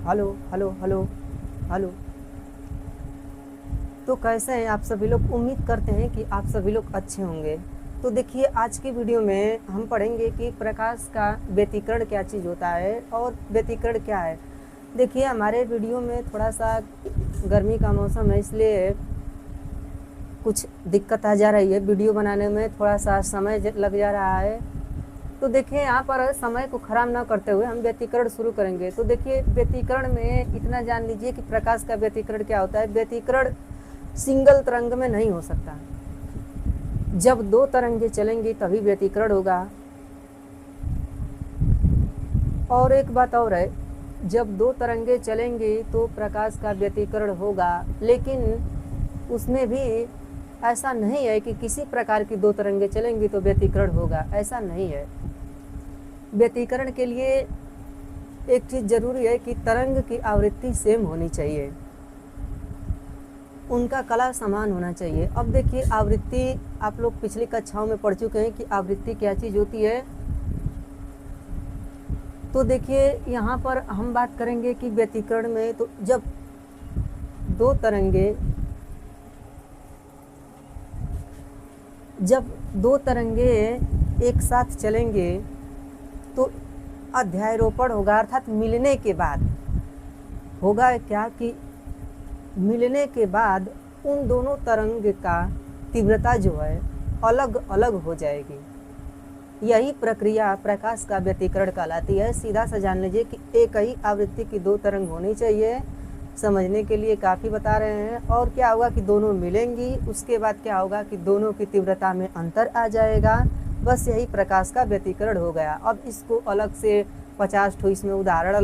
Hello hello hello hello. तो कैसे हैं आप सभी लोग? उम्मीद करते हैं कि आप सभी लोग अच्छे होंगे। तो देखिए, आज की वीडियो में हम पढ़ेंगे कि प्रकाश का व्यतिकरण क्या चीज़ होता है और व्यतिकरण क्या है। देखिए, हमारे वीडियो में थोड़ा सा गर्मी का मौसम है, इसलिए कुछ दिक्कत आ जा रही है। वीडियो बनाने में थोड़ा सा समय लग जा रहा है। तो देखिए, यहाँ पर समय को ख़राब ना करते हुए हम व्यतिकरण शुरू करेंगे। तो देखिए, व्यतिकरण में इतना जान लीजिए कि प्रकाश का व्यतिकरण क्या होता है। व्यतिकरण सिंगल तरंग में नहीं हो सकता। जब दो तरंगे चलेंगी तभी व्यतिकरण होगा। और एक बात और है, जब दो तरंगे चलेंगी तो प्रकाश का व्यतिकरण होगा, लेकिन उसमें भी ऐसा नहीं है कि किसी प्रकार की दो तरंगे चलेंगी तो व्यतिकरण होगा, ऐसा नहीं है। व्यतिकरण के लिए एक चीज़ ज़रूरी है कि तरंग की आवृत्ति सेम होनी चाहिए, उनका कला समान होना चाहिए। अब देखिए, आवृत्ति आप लोग पिछली कक्षाओं में पढ़ चुके हैं कि आवृत्ति क्या चीज़ होती है। तो देखिए, यहाँ पर हम बात करेंगे कि व्यतिकरण में तो जब दो तरंगे एक साथ चलेंगे तो अध्यारोपण होगा, अर्थात मिलने के बाद होगा क्या कि मिलने के बाद उन दोनों तरंग का तीव्रता जो है अलग अलग हो जाएगी। यही प्रक्रिया प्रकाश का व्यतिकरण कहलाती है। सीधा सा जान लीजिए कि एक ही आवृत्ति की दो तरंग होनी चाहिए, समझने के लिए काफ़ी बता रहे हैं। और क्या होगा कि दोनों मिलेंगी, उसके बाद क्या होगा कि दोनों की तीव्रता में अंतर आ जाएगा। बस यही प्रकाश का व्यतिकरण हो गया। अब इसको अलग से 50 ठो इसमें उदाहरण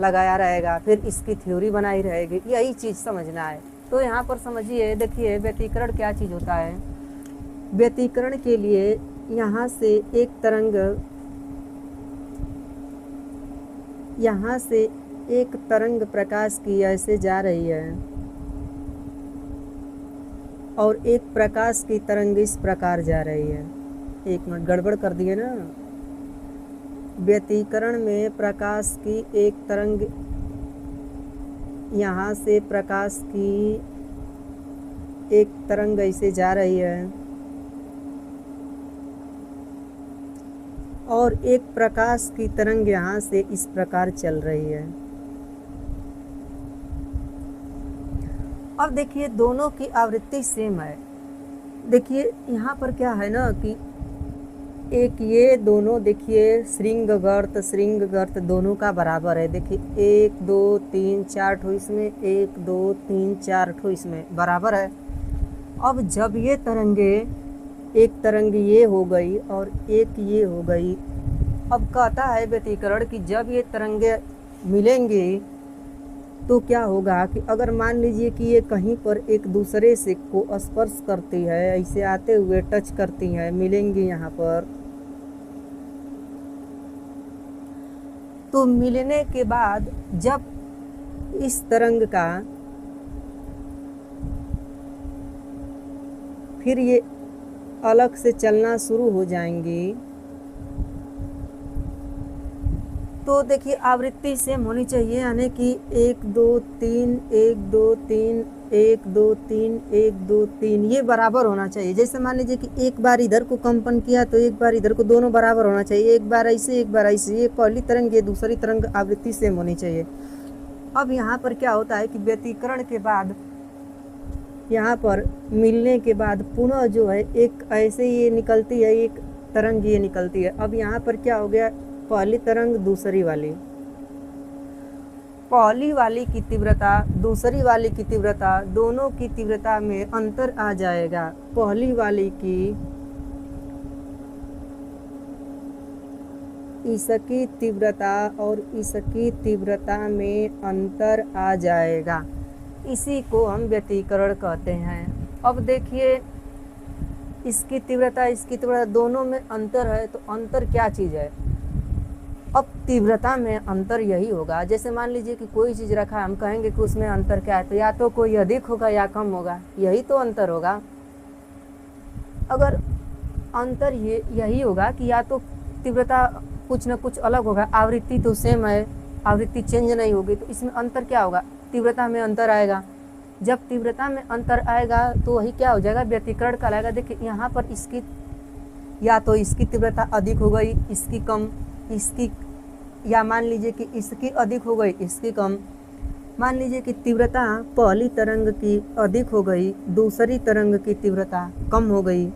लगाया रहेगा, फिर इसकी थ्योरी बनाई रहेगी, यही चीज़ समझना है। तो यहाँ पर समझिए, देखिए व्यतिकरण क्या चीज़ होता है। व्यतिकरण के लिए यहाँ से एक तरंग प्रकाश की ऐसे जा रही है और एक प्रकाश की तरंग इस प्रकार जा रही है। एक मिनट, गड़बड़ कर दिए ना। व्यतिकरण में प्रकाश की एक तरंग, यहाँ से प्रकाश की एक तरंग ऐसे जा रही है और एक प्रकाश की तरंग यहाँ से इस प्रकार चल रही है। अब देखिए, दोनों की आवृत्ति सेम है। देखिए यहाँ पर क्या है ना कि एक ये दोनों, देखिए श्रृंगगर्त दोनों का बराबर है। देखिए 1 2 3 4 ठो इसमें, 1 2 3 4 ठो इसमें बराबर है। अब जब ये तरंगे, एक तरंग ये हो गई और एक ये हो गई, अब कहता है व्यतिकरण कि जब ये तरंगे मिलेंगी तो क्या होगा कि अगर मान लीजिए कि ये कहीं पर एक दूसरे से को स्पर्श करती है, ऐसे आते हुए टच करती हैं, मिलेंगी यहाँ पर, तो मिलने के बाद जब इस तरंग का फिर ये अलग से चलना शुरू हो जाएंगी, तो देखिए आवृत्ति सेम होनी चाहिए, यानी कि 1 2 3 1 2 3 1 2 3 1 2 3 ये बराबर होना चाहिए। जैसे मान लीजिए कि एक बार इधर को कंपन किया तो एक बार इधर को, दोनों बराबर होना चाहिए। एक बार ऐसे एक बार ऐसे, ये पहली तरंग ये दूसरी तरंग, आवृत्ति सेम होनी चाहिए। अब यहाँ पर क्या होता है कि व्यतिकरण के बाद, यहाँ पर मिलने के बाद पुनः जो है एक ऐसे ये निकलती है, एक तरंग ये निकलती है। अब यहाँ पर क्या हो गया, पहली तरंग दूसरी वाली, पहली वाली की तीव्रता दूसरी वाली की तीव्रता, दोनों की तीव्रता में अंतर आ जाएगा। पहली वाली की इसकी तीव्रता और इसकी तीव्रता में अंतर आ जाएगा। इसी को हम व्यतिकरण कहते हैं। अब देखिए, इसकी तीव्रता दोनों में अंतर है, तो अंतर क्या चीज़ है। अब तीव्रता में अंतर यही होगा, जैसे मान लीजिए कि कोई चीज़ रखा है, हम कहेंगे कि उसमें अंतर क्या है, तो या तो कोई अधिक होगा या कम होगा, यही तो अंतर होगा। अगर अंतर यही होगा कि या तो तीव्रता कुछ न कुछ अलग होगा, आवृत्ति तो सेम है, आवृत्ति चेंज नहीं होगी तो इसमें अंतर क्या होगा, तीव्रता में अंतर आएगा। जब तीव्रता में अंतर आएगा तो वही क्या हो जाएगा, व्यतिकरण कहलाएगा। देखिए यहाँ पर इसकी या तो इसकी तीव्रता अधिक हो गई, इसकी कम, इसकी, या मान लीजिए कि इसकी अधिक हो गई, इसकी कम। मान लीजिए कि तीव्रता पहली तरंग की अधिक हो गई, दूसरी तरंग की तीव्रता कम हो गई,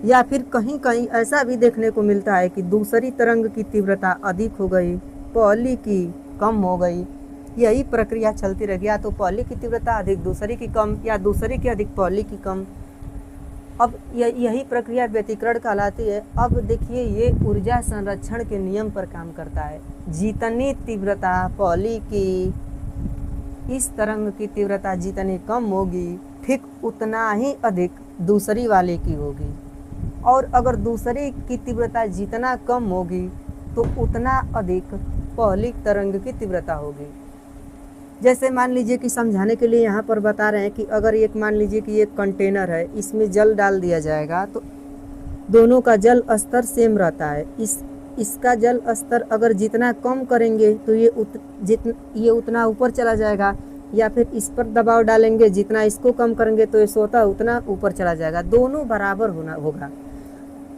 या फिर कहीं कहीं ऐसा भी देखने को मिलता है कि दूसरी तरंग की तीव्रता अधिक हो गई, पहली की कम हो गई। यही प्रक्रिया चलती रहेगी, या तो पहली की तीव्रता अधिक दूसरी की कम, या दूसरी की अधिक पहली की कम। अब यही प्रक्रिया व्यतिकरण कहलाती है। अब देखिए ये ऊर्जा संरक्षण के नियम पर काम करता है। जितनी तीव्रता पहली की, इस तरंग की तीव्रता जितनी कम होगी, ठीक उतना ही अधिक दूसरी वाले की होगी, और अगर दूसरी की तीव्रता जितना कम होगी तो उतना अधिक पहली तरंग की तीव्रता होगी। जैसे मान लीजिए कि समझाने के लिए यहाँ पर बता रहे हैं कि अगर एक मान लीजिए कि एक कंटेनर है, इसमें जल डाल दिया जाएगा तो दोनों का जल स्तर सेम रहता है। इसका जल स्तर अगर जितना कम करेंगे तो ये उतना ऊपर चला जाएगा, या फिर इस पर दबाव डालेंगे जितना इसको कम करेंगे तो ये स्वतः उतना ऊपर चला जाएगा, दोनों बराबर होना होगा।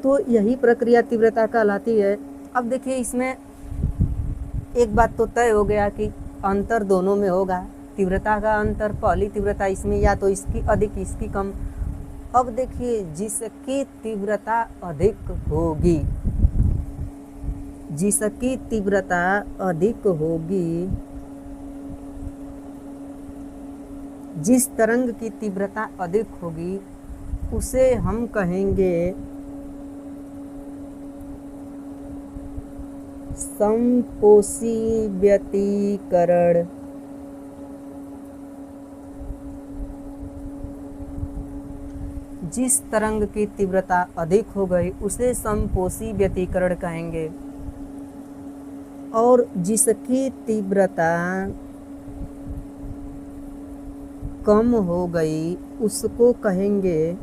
तो यही प्रक्रिया तीव्रता कहलाती है। अब देखिए इसमें एक बात तो तय हो गया कि अंतर दोनों में होगा, तीव्रता का अंतर, पहली तीव्रता इसमें या तो इसकी अधिक इसकी कम। अब देखिए जिसकी तीव्रता अधिक होगी, जिसकी तीव्रता अधिक होगी, जिस तरंग की तीव्रता अधिक होगी उसे हम कहेंगे समपोषी व्यतिकरण। जिस तरंग की तीव्रता अधिक हो गई उसे समपोषी व्यतिकरण कहेंगे, और जिसकी तीव्रता कम हो गई उसको कहेंगे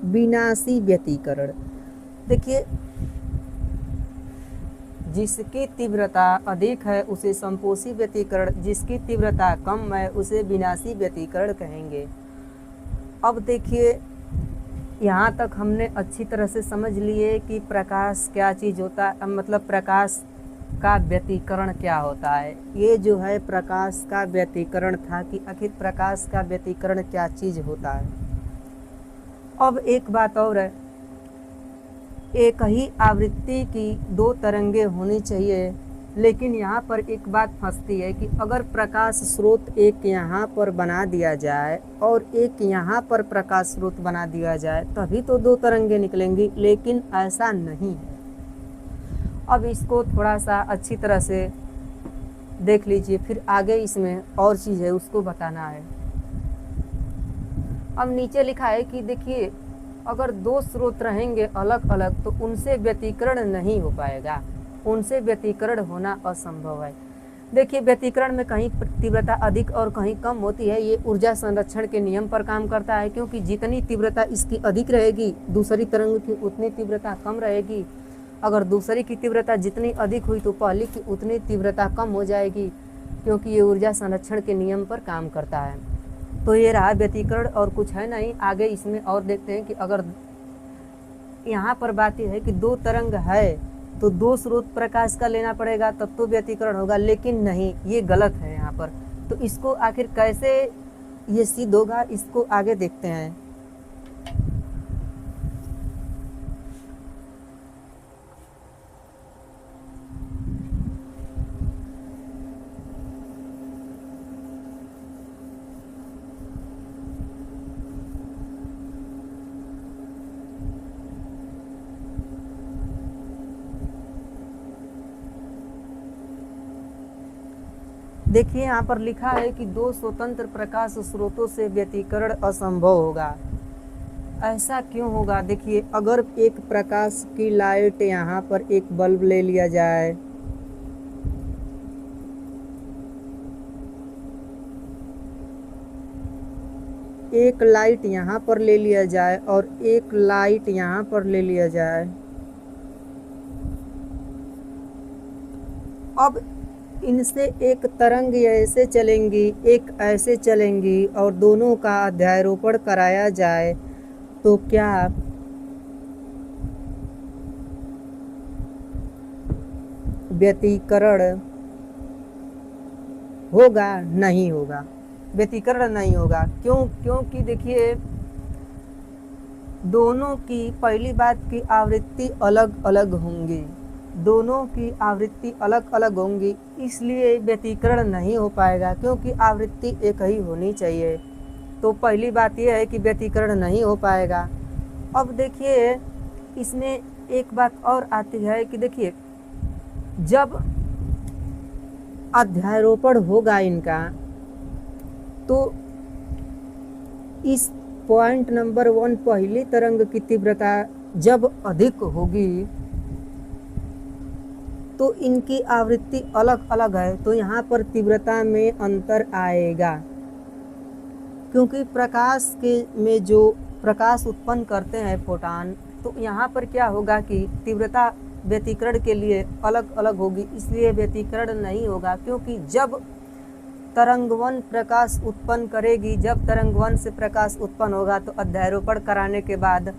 विनाशी व्यतिकरण। देखिए जिसकी तीव्रता अधिक है उसे समपोषी व्यतिकरण, जिसकी तीव्रता कम है उसे विनाशी व्यतिकरण कहेंगे। अब देखिए यहाँ तक हमने अच्छी तरह से समझ लिए कि प्रकाश क्या चीज़ होता है, मतलब प्रकाश का व्यतिकरण क्या होता है। ये जो है प्रकाश का व्यतिकरण था कि आखिर प्रकाश का व्यतिकरण क्या चीज़ होता है। अब एक बात और है, एक ही आवृत्ति की दो तरंगे होनी चाहिए, लेकिन यहाँ पर एक बात फंसती है कि अगर प्रकाश स्रोत एक यहाँ पर बना दिया जाए और एक यहाँ पर प्रकाश स्रोत बना दिया जाए तभी तो दो तरंगे निकलेंगी, लेकिन ऐसा नहीं है। अब इसको थोड़ा सा अच्छी तरह से देख लीजिए, फिर आगे इसमें और चीज़ है उसको बताना है। अब नीचे लिखा है कि देखिए अगर दो स्रोत रहेंगे अलग अलग तो उनसे व्यतिकरण नहीं हो पाएगा, उनसे व्यतिकरण होना असंभव है। देखिए व्यतिकरण में कहीं तीव्रता अधिक और कहीं कम होती है, ये ऊर्जा संरक्षण के नियम पर काम करता है, क्योंकि जितनी तीव्रता इसकी अधिक रहेगी दूसरी तरंग की उतनी तीव्रता कम रहेगी। अगर दूसरी की तीव्रता जितनी अधिक हुई तो पहली की उतनी तीव्रता कम हो जाएगी, क्योंकि ये ऊर्जा संरक्षण के नियम पर काम करता है। तो ये रहा व्यतिकरण और कुछ है नहीं। आगे इसमें और देखते हैं कि अगर यहाँ पर बात यह है कि दो तरंग है तो दो स्रोत प्रकाश का लेना पड़ेगा तब तो व्यतिकरण होगा, लेकिन नहीं, ये गलत है यहाँ पर। तो इसको आखिर कैसे ये सिद्ध होगा इसको आगे देखते हैं। देखिए यहाँ पर लिखा है कि दो स्वतंत्र प्रकाश स्रोतों से व्यतिकरण असंभव होगा। ऐसा क्यों होगा? देखिए अगर एक प्रकाश की लाइट यहाँ पर एक बल्ब ले लिया जाए, एक लाइट यहाँ पर ले लिया जाए और एक लाइट यहाँ पर ले लिया जाए। अब इनसे एक तरंग ऐसे चलेंगी, एक ऐसे चलेंगी और दोनों का अध्यारोपण कराया जाए तो क्या व्यतिकरण होगा? नहीं होगा, व्यतिकरण नहीं होगा। क्यों? क्योंकि देखिए दोनों की पहली बात की आवृत्ति अलग अलग होंगी, दोनों की आवृत्ति अलग अलग होंगी, इसलिए व्यतिकरण नहीं हो पाएगा क्योंकि आवृत्ति एक ही होनी चाहिए। तो पहली बात यह है कि व्यतिकरण नहीं हो पाएगा। अब देखिए इसमें एक बात और आती है कि देखिए जब अध्यारोपण होगा इनका तो इस पॉइंट नंबर 1 पहली तरंग की तीव्रता जब अधिक होगी तो इनकी आवृत्ति अलग अलग है, तो यहाँ पर तीव्रता में अंतर आएगा क्योंकि प्रकाश के में जो प्रकाश उत्पन्न करते हैं फोटॉन, तो यहाँ पर क्या होगा कि तीव्रता व्यतिकरण के लिए अलग अलग होगी, इसलिए व्यतिकरण नहीं होगा। क्योंकि जब तरंग-1 प्रकाश उत्पन्न करेगी, जब तरंग-1 से प्रकाश उत्पन्न होगा तो अध्यारोपण कराने के बाद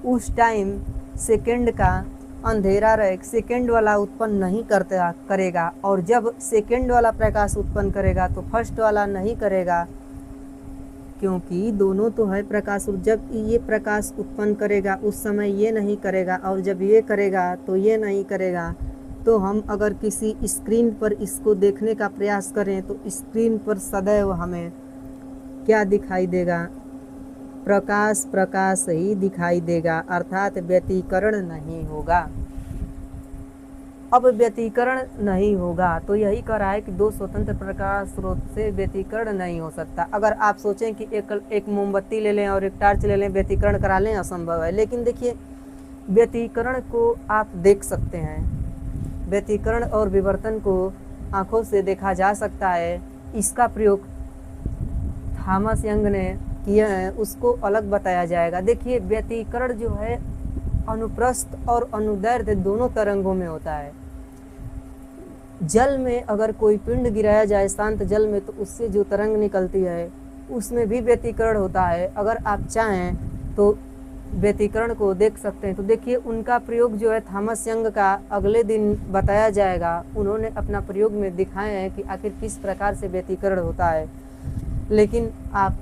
उस टाइम सेकेंड का अंधेरा रहे, सेकेंड वाला उत्पन्न नहीं करेगा, और जब सेकेंड वाला प्रकाश उत्पन्न करेगा तो फर्स्ट वाला नहीं करेगा क्योंकि दोनों तो है प्रकाश। जब ये प्रकाश उत्पन्न करेगा उस समय ये नहीं करेगा और जब ये करेगा तो ये नहीं करेगा। तो हम अगर किसी स्क्रीन पर इसको देखने का प्रयास करें तो स्क्रीन पर सदैव हमें क्या दिखाई देगा? प्रकाश प्रकाश ही दिखाई देगा, अर्थात व्यतिकरण नहीं होगा। अब व्यतिकरण नहीं होगा तो यही कह रहा है कि दो स्वतंत्र प्रकाश स्रोत से व्यतिकरण नहीं हो सकता। अगर आप सोचें कि एक मोमबत्ती ले लें और एक टार्च ले लें, व्यतिकरण करा लें, असंभव है। लेकिन देखिए व्यतिकरण को आप देख सकते हैं, व्यतिकरण और विवर्तन को आँखों से देखा जा सकता है। इसका प्रयोग थॉमस यंग ने किया है, उसको अलग बताया जाएगा। देखिए व्यतिकरण जो है अनुप्रस्थ और अनुदैर्ध्य दोनों तरंगों में होता है। जल में अगर कोई पिंड गिराया जाए शांत जल में तो उससे जो तरंग निकलती है उसमें भी व्यतिकरण होता है। अगर आप चाहें तो व्यतिकरण को देख सकते हैं। तो देखिए उनका प्रयोग जो है थॉमस यंग का अगले दिन बताया जाएगा। उन्होंने अपना प्रयोग में दिखाए हैं कि आखिर किस प्रकार से व्यतिकरण होता है, लेकिन आप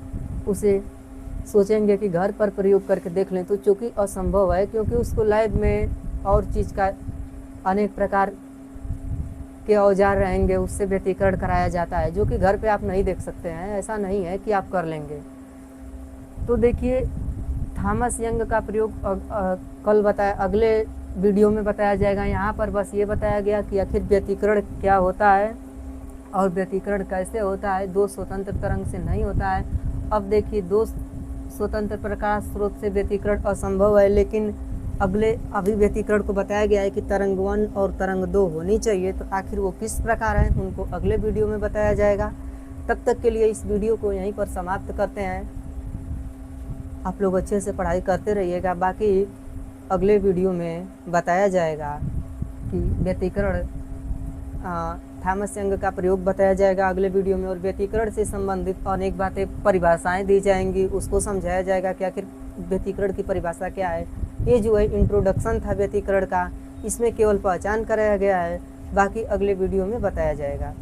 उसे सोचेंगे कि घर पर प्रयोग करके देख लें तो चूँकि असंभव है, क्योंकि उसको लैब में और चीज़ का अनेक प्रकार के औजार रहेंगे, उससे व्यतिकरण कराया जाता है जो कि घर पे आप नहीं देख सकते हैं। ऐसा नहीं है कि आप कर लेंगे। तो देखिए थॉमस यंग का प्रयोग कल बताया, अगले वीडियो में बताया जाएगा। यहाँ पर बस ये बताया गया कि आखिर व्यतिकरण क्या होता है और व्यतिकरण कैसे होता है। दो स्वतंत्र तरंग से नहीं होता है। अब देखिए दो स्वतंत्र प्रकाश स्रोत से व्यतिकरण असंभव है, लेकिन अभी व्यतिकरण को बताया गया है कि तरंग 1 और तरंग 2 होनी चाहिए। तो आखिर वो किस प्रकार है उनको अगले वीडियो में बताया जाएगा। तब तक के लिए इस वीडियो को यहीं पर समाप्त करते हैं। आप लोग अच्छे से पढ़ाई करते रहिएगा। बाकी अगले वीडियो में बताया जाएगा कि व्यतिकरण थॉमस यंग का प्रयोग बताया जाएगा अगले वीडियो में, और व्यतिकरण से संबंधित अनेक बातें परिभाषाएं दी जाएंगी, उसको समझाया जाएगा कि आखिर व्यतिकरण की परिभाषा क्या है। ये जो है इंट्रोडक्शन था व्यतिकरण का, इसमें केवल पहचान कराया गया है, बाकी अगले वीडियो में बताया जाएगा।